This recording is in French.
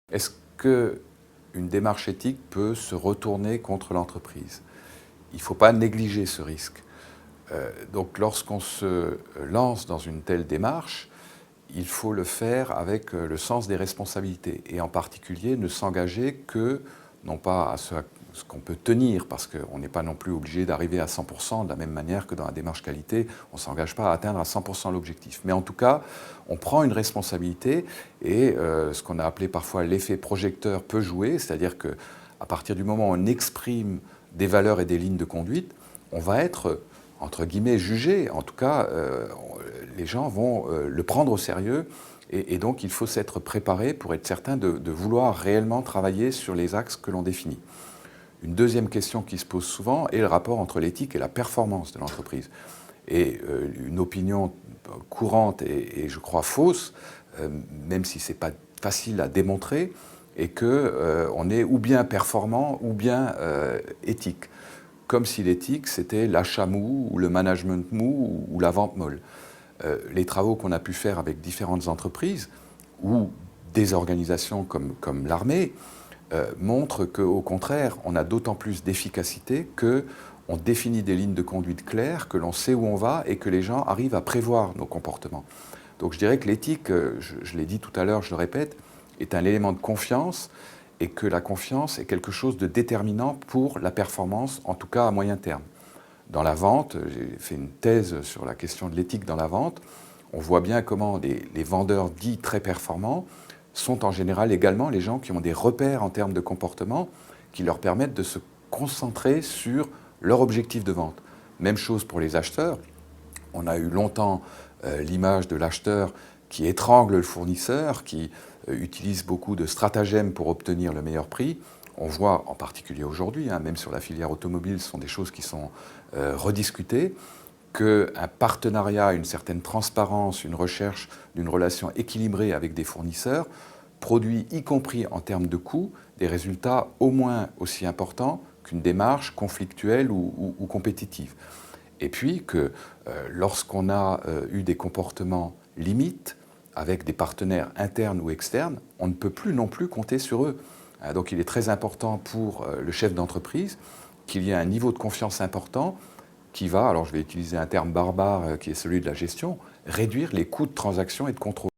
Est-ce qu'une démarche éthique peut se retourner contre l'entreprise? Il ne faut pas négliger ce risque. Donc lorsqu'on se lance dans une telle démarche, il faut le faire avec le sens des responsabilités et en particulier ne s'engager que, non pas à ce qu'on peut tenir, parce qu'on n'est pas non plus obligé d'arriver à 100% de la même manière que dans la démarche qualité, on ne s'engage pas à atteindre à 100% l'objectif. Mais en tout cas, on prend une responsabilité et ce qu'on a appelé parfois l'effet projecteur peut jouer, c'est-à-dire qu'à partir du moment où on exprime des valeurs et des lignes de conduite, on va être entre guillemets jugé, en tout cas les gens vont le prendre au sérieux et donc il faut s'être préparé pour être certain de vouloir réellement travailler sur les axes que l'on définit. Une deuxième question qui se pose souvent est le rapport entre l'éthique et la performance de l'entreprise. Et une opinion courante et je crois fausse, même si ce n'est pas facile à démontrer, est qu'on est ou bien performant ou bien éthique. Comme si l'éthique, c'était l'achat mou, ou le management mou, ou la vente molle. Les travaux qu'on a pu faire avec différentes entreprises, ou des organisations comme l'armée, montrent qu'au contraire, on a d'autant plus d'efficacité qu'on définit des lignes de conduite claires, que l'on sait où on va et que les gens arrivent à prévoir nos comportements. Donc je dirais que l'éthique, je l'ai dit tout à l'heure, je le répète, est un élément de confiance et que la confiance est quelque chose de déterminant pour la performance, en tout cas à moyen terme. Dans la vente, j'ai fait une thèse sur la question de l'éthique dans la vente, on voit bien comment les vendeurs dits très performants sont en général également les gens qui ont des repères en termes de comportement qui leur permettent de se concentrer sur leur objectif de vente. Même chose pour les acheteurs. On a eu longtemps l'image de l'acheteur qui étrangle le fournisseur, qui utilise beaucoup de stratagèmes pour obtenir le meilleur prix. On voit en particulier aujourd'hui, même sur la filière automobile, ce sont des choses qui sont rediscutées, qu'un partenariat, une certaine transparence, une recherche d'une relation équilibrée avec des fournisseurs produit, y compris en termes de coûts, des résultats au moins aussi importants qu'une démarche conflictuelle ou compétitive. Et puis que lorsqu'on a eu des comportements limites avec des partenaires internes ou externes, on ne peut plus non plus compter sur eux. Donc il est très important pour le chef d'entreprise qu'il y ait un niveau de confiance important qui va, alors je vais utiliser un terme barbare qui est celui de la gestion, réduire les coûts de transaction et de contrôle.